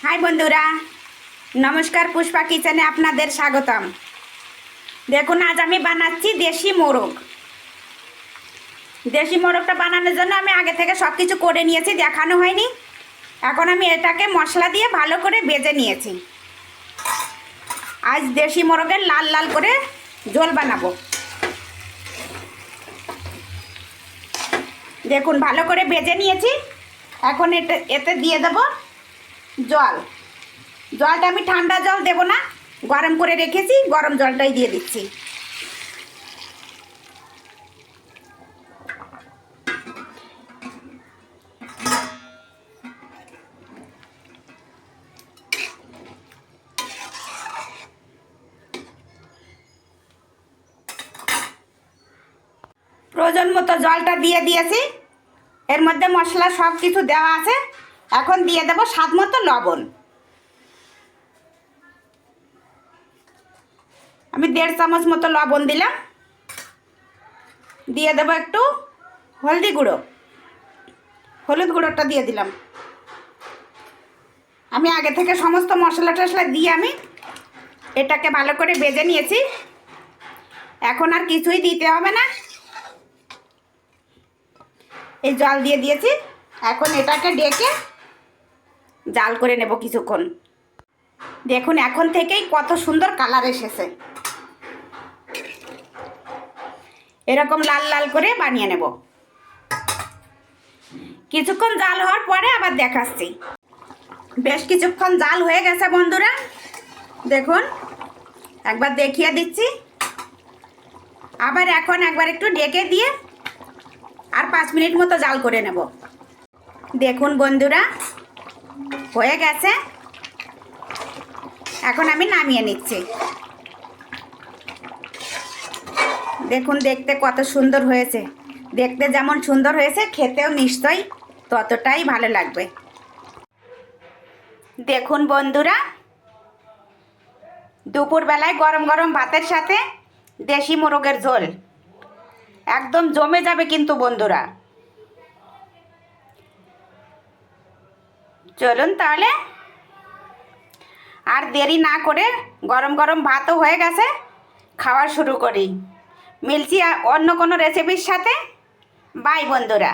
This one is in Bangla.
হাই বন্ধুরা, নমস্কার। পুষ্পা কিচেনে আপনাদের স্বাগতম। দেখুন, আজ আমি বানাচ্ছি দেশি মোরগ। দেশি মোরগটা বানানোর জন্য আমি আগে থেকে সব কিছু করে নিয়েছি, দেখানো হয়নি। এখন আমি এটাকে মশলা দিয়ে ভালো করে ভেজে নিয়েছি। আজ দেশি মোরগের লাল লাল করে ঝোল বানাবো। দেখুন, ভালো করে ভেজে নিয়েছি। এখন এতে দিয়ে দেব জল। জলটা আমি ঠান্ডা জল দেব না, গরম করে রেখেছি, গরম জলটাই দিয়ে দিচ্ছি। প্রয়োজন মতো জলটা দিয়ে দিয়েছি। এর মধ্যে মশলা সব কিছু দেওয়া আছে। এখন দিয়ে দেব স্বাদ মতো লবণ। আমি 1.5 চামচ মতো লবণ দিলাম। দিয়ে দেব একটু হলদি গুঁড়ো, হলুদ গুঁড়োটা দিয়ে দিলাম। আমি আগে থেকে সমস্ত মশলা টশলা দিয়ে আমি এটাকে ভালো করে ভেজে নিয়েছি। এখন আর কিছুই দিতে হবে না। এই জল দিয়ে দিয়েছি। এখন এটাকে ডেকে জাল করে নেব কিছুক্ষণ। দেখুন, এখন থেকেই কত সুন্দর কালার এসেছে। এরকম লাল লাল করে বানিয়ে নেব। কিছুক্ষণ জাল হওয়ার পরে আবার দেখাচ্ছি। বেশ কিছুক্ষণ জাল হয়ে গেছে বন্ধুরা। দেখুন, একবার দেখিয়ে দিচ্ছি। আবার এখন একবার একটু ডেকে দিয়ে আর 5 মিনিট মতো জাল করে নেব। দেখুন বন্ধুরা, হয়ে গেছে। এখন আমি নামিয়ে নিচ্ছি। দেখুন, দেখতে কত সুন্দর হয়েছে। দেখতে যেমন সুন্দর হয়েছে, খেতেও নিশ্চয়ই ততটাই ভালো লাগবে। দেখুন বন্ধুরা, দুপুরবেলায় গরম গরম ভাতের সাথে দেশি মোরগের ঝোল একদম জমে যাবে কিন্তু বন্ধুরা। চলুন তাহলে আর দেরি না করে, গরম গরম ভাতও হয়ে গেছে, খাওয়া শুরু করি। মিলছি অন্য কোনো রেসিপির সাথে। বাই বন্ধুরা।